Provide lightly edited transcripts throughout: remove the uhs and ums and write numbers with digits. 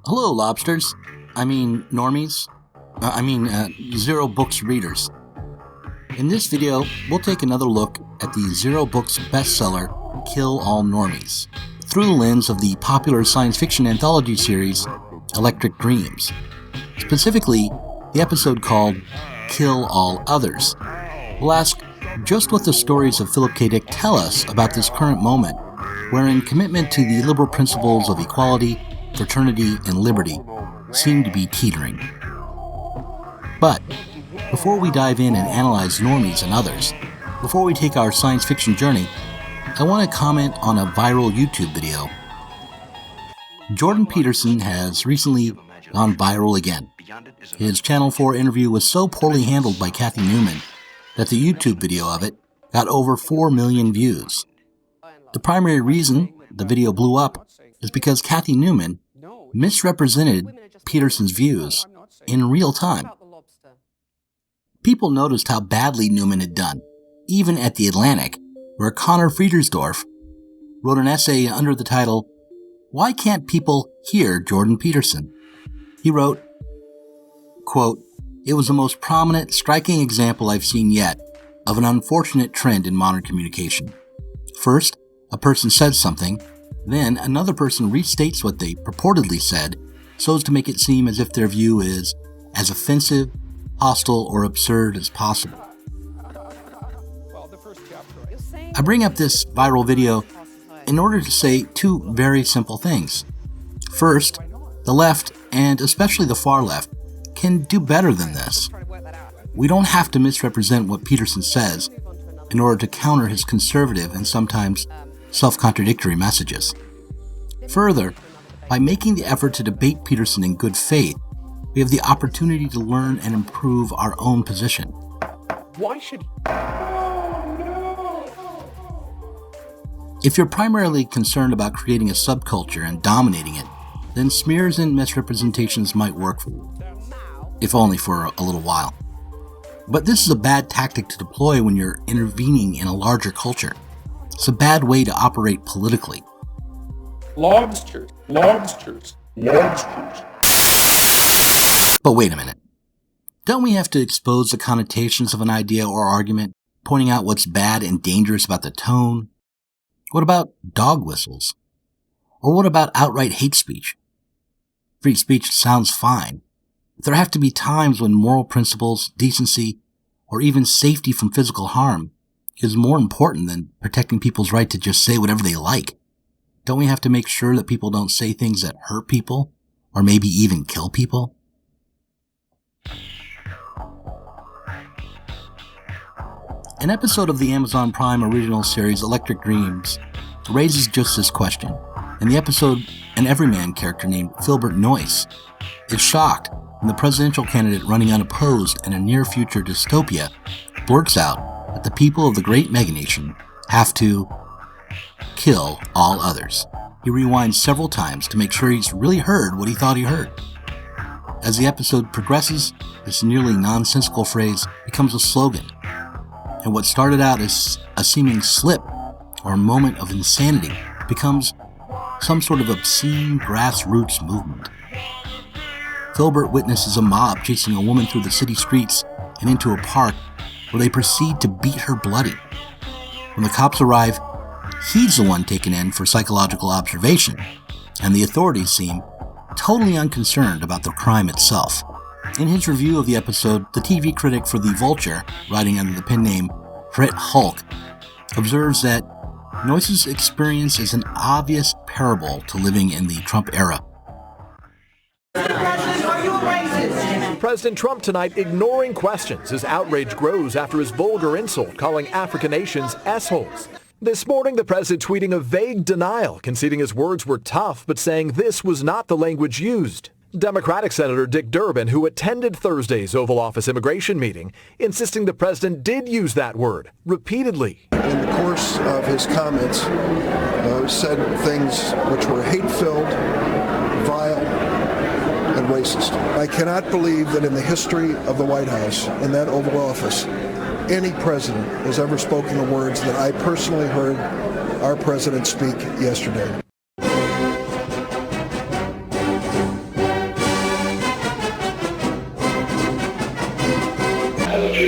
Hello, lobsters. Normies. Zero Books readers. In this video, we'll take another look at the Zero Books bestseller, Kill All Normies, through the lens of the popular science fiction anthology series, Electric Dreams. Specifically, the episode called Kill All Others. We'll ask just what the stories of Philip K. Dick tell us about this current moment, wherein commitment to the liberal principles of equality, fraternity, and liberty seem to be teetering. But before we dive in and analyze normies and others, before we take our science fiction journey, I want to comment on a viral YouTube video. Jordan Peterson has recently gone viral again. His Channel 4 interview was so poorly handled by Kathy Newman that the YouTube video of it got over 4 million views. The primary reason the video blew up is because Kathy Newman misrepresented Peterson's views in real time. People noticed how badly Newman had done, even at The Atlantic, where Connor Friedersdorf wrote an essay under the title, "Why Can't People Hear Jordan Peterson?" He wrote, quote, "It was the most prominent, striking example I've seen yet of an unfortunate trend in modern communication. First, a person says something, then another person restates what they purportedly said so as to make it seem as if their view is as offensive, hostile, or absurd as possible." I bring up this viral video in order to say two very simple things. First, the left, and especially the far left, can do better than this. We don't have to misrepresent what Peterson says in order to counter his conservative and sometimes self-contradictory messages. Further, by making the effort to debate Peterson in good faith, we have the opportunity to learn and improve our own position. Why should... If you're primarily concerned about creating a subculture and dominating it, then smears and misrepresentations might work for you, if only for a little while. But this is a bad tactic to deploy when you're intervening in a larger culture. It's a bad way to operate politically. Lobsters. But wait a minute. Don't we have to expose the connotations of an idea or argument, pointing out what's bad and dangerous about the tone? What about dog whistles? Or what about outright hate speech? Free speech sounds fine, but there have to be times when moral principles, decency, or even safety from physical harm is more important than protecting people's right to just say whatever they like. Don't we have to make sure that people don't say things that hurt people, or maybe even kill people? An episode of the Amazon Prime original series Electric Dreams raises just this question. In the episode, an everyman character named Filbert Noyce is shocked when the presidential candidate running unopposed in a near-future dystopia blurts out that the people of the great meganation have to kill all others. He rewinds several times to make sure he's really heard what he thought he heard. As the episode progresses, this nearly nonsensical phrase becomes a slogan, and what started out as a seeming slip or moment of insanity becomes some sort of obscene grassroots movement. Filbert witnesses a mob chasing a woman through the city streets and into a park where they proceed to beat her bloody. When the cops arrive, he's the one taken in for psychological observation, and the authorities seem totally unconcerned about the crime itself. In his review of the episode, the TV critic for The Vulture, writing under the pen name Brit Hulk, observes that Noyce's experience is an obvious parable to living in the Trump era. President Trump tonight ignoring questions as outrage grows after his vulgar insult calling African nations assholes. This morning, the president tweeting a vague denial, conceding his words were tough, but saying this was not the language used. Democratic Senator Dick Durbin, who attended Thursday's Oval Office immigration meeting, insisting the president did use that word repeatedly. In the course of his comments, said things which were hate-filled, vile, and racist. I cannot believe that in the history of the White House, in that Oval Office, any president has ever spoken the words that I personally heard our president speak yesterday.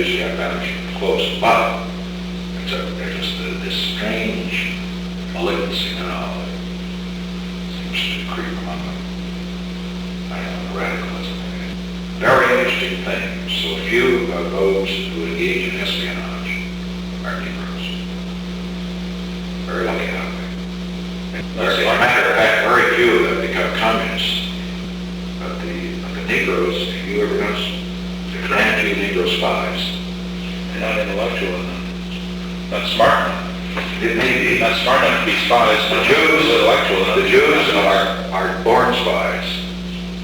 usually are found close by. And so there's this strange malignancy now that seems to creep among them. I don't know, radicalism. Very interesting thing. So few of those who engage in espionage are Negroes. Very lucky that way. As a matter of fact, very few of them become communists. But the Negroes, if you ever notice, there are damn few Negro spies. They're not intellectual enough. Not smart enough. It may be. Not smart enough to be spies. The Jews, intellectual enough. the Jews are born spies.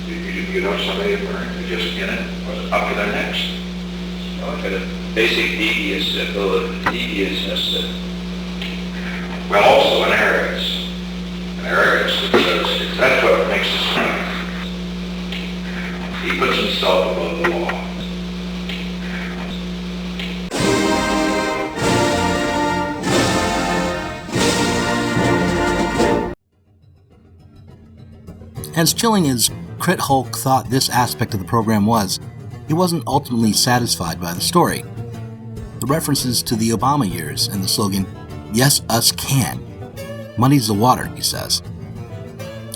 You know, some of them are just in it, up to their necks. No, I've got a basic deviousness that... Well, also an arrogance. An arrogance that says, that's what makes us man. He puts himself above the law. As chilling as Crit Hulk thought this aspect of the program was, he wasn't ultimately satisfied by the story. The references to the Obama years and the slogan, "Yes, us can," muddies the water, he says.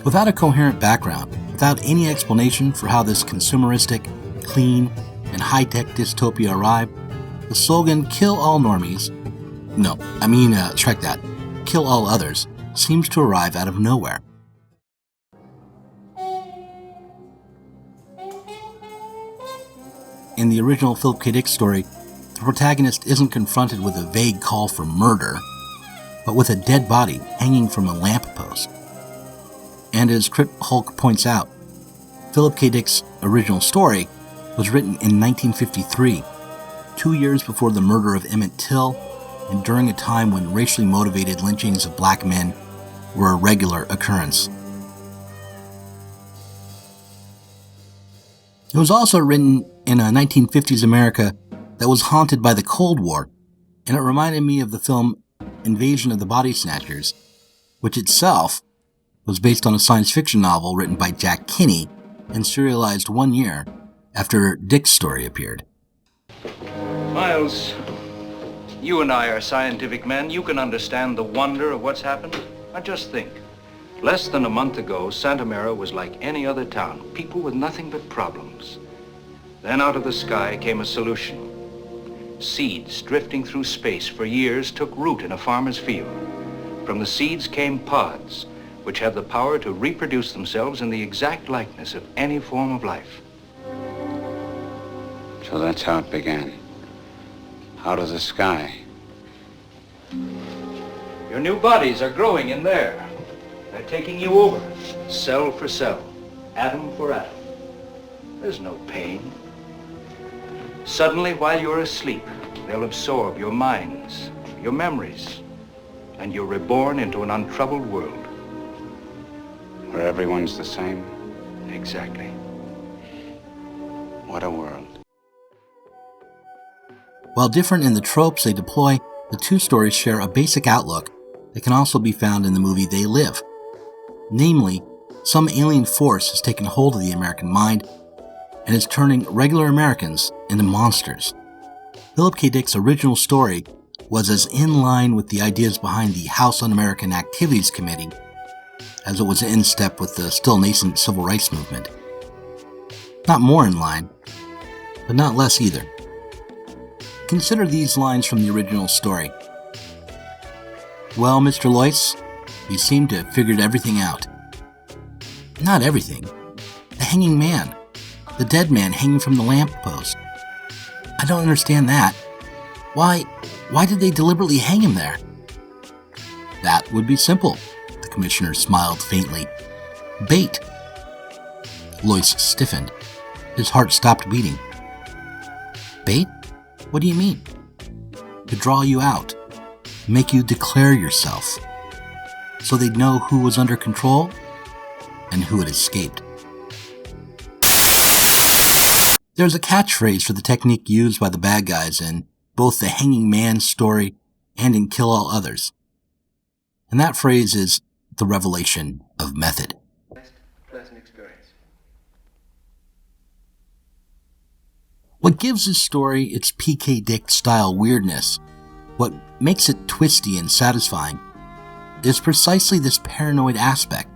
Without a coherent background, without any explanation for how this consumeristic, clean, and high-tech dystopia arrived, the slogan "Kill all normies," strike that, "Kill all others," seems to arrive out of nowhere. In the original Philip K. Dick story, the protagonist isn't confronted with a vague call for murder, but with a dead body hanging from a lamppost. And as Crit Hulk points out, Philip K. Dick's original story was written in 1953, 2 years before the murder of Emmett Till, and during a time when racially motivated lynchings of black men were a regular occurrence. It was also written in a 1950s America that was haunted by the Cold War, and it reminded me of the film Invasion of the Body Snatchers, which itself was based on a science fiction novel written by Jack Kinney and serialized 1 year after Dick's story appeared. Miles, you and I are scientific men. You can understand the wonder of what's happened. Now just think. Less than a month ago, Santa Mara was like any other town. People with nothing but problems. Then out of the sky came a solution. Seeds drifting through space for years took root in a farmer's field. From the seeds came pods, which have the power to reproduce themselves in the exact likeness of any form of life. So that's how it began. Out of the sky. Your new bodies are growing in there. They're taking you over, cell for cell, atom for atom. There's no pain. Suddenly, while you're asleep, they'll absorb your minds, your memories, and you're reborn into an untroubled world. Where everyone's the same. Exactly. What a world. While different in the tropes they deploy, the two stories share a basic outlook that can also be found in the movie They Live. Namely, some alien force has taken hold of the American mind and is turning regular Americans into monsters. Philip K. Dick's original story was as in line with the ideas behind the House Un-American Activities Committee as it was in step with the still nascent civil rights movement. Not more in line, but not less either. Consider these lines from the original story. "Well, Mr. Loyce, you seem to have figured everything out." Not everything. The hanging man. The dead man hanging from the lamppost. I don't understand that. Why did they deliberately hang him there? That would be simple. The commissioner smiled faintly. Bait. Loyce stiffened. His heart stopped beating. Bait? What do you mean? To draw you out. Make you declare yourself. So they'd know who was under control and who had escaped. There's a catchphrase for the technique used by the bad guys in both the Hanging Man story and in Kill All Others. And that phrase is the revelation of method. Pleasant experience. What gives this story its PK Dick style weirdness, what makes it twisty and satisfying, is precisely this paranoid aspect.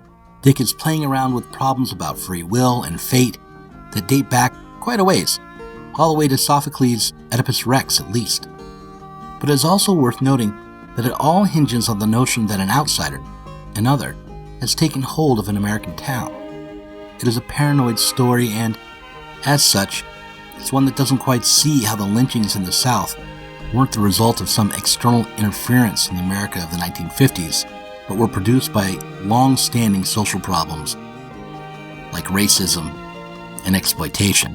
Dick is playing around with problems about free will and fate that date back quite a ways, all the way to Sophocles' Oedipus Rex at least. But it is also worth noting that it all hinges on the notion that an outsider, an other, has taken hold of an American town. It is a paranoid story and, as such, it's one that doesn't quite see how the lynchings in the South weren't the result of some external interference in the America of the 1950s, but were produced by long-standing social problems like racism and exploitation.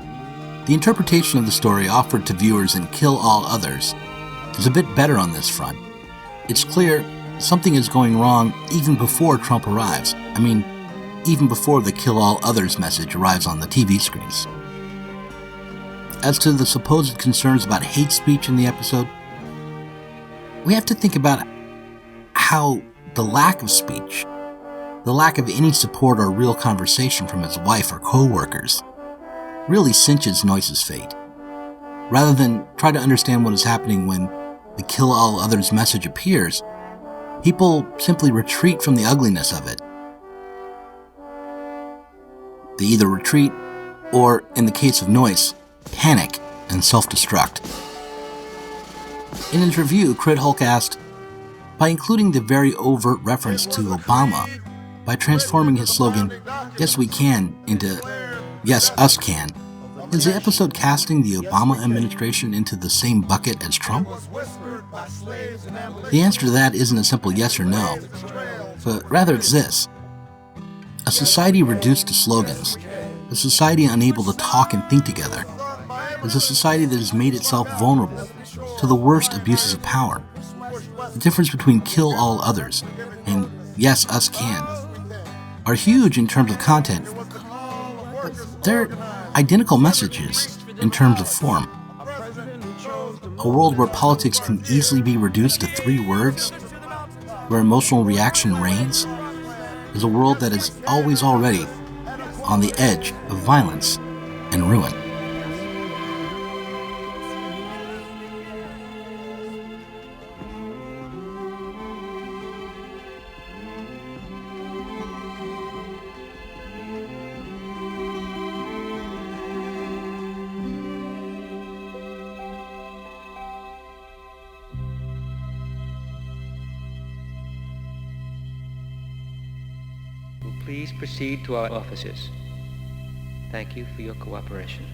The interpretation of the story offered to viewers in Kill All Others is a bit better on this front. It's clear something is going wrong even before Trump arrives. I mean, even before the Kill All Others message arrives on the TV screens. As to the supposed concerns about hate speech in the episode, we have to think about how the lack of speech, the lack of any support or real conversation from his wife or co-workers, really cinches Noyce's fate. Rather than try to understand what is happening when the Kill All Others message appears, people simply retreat from the ugliness of it. They either retreat, or, in the case of Noyce, panic and self-destruct. In his review, Crit Hulk asked, by including the very overt reference to Obama, by transforming his slogan, "Yes we can," into "Yes us can," is the episode casting the Obama administration into the same bucket as Trump? The answer to that isn't a simple yes or no, but rather it's this. A society reduced to slogans, a society unable to talk and think together, is a society that has made itself vulnerable to the worst abuses of power. The difference between Kill All Others and Yes Us Can are huge in terms of content, but they're identical messages in terms of form. A world where politics can easily be reduced to 3 words, where emotional reaction reigns, is a world that is always already on the edge of violence and ruin. Please proceed to our offices. Thank you for your cooperation.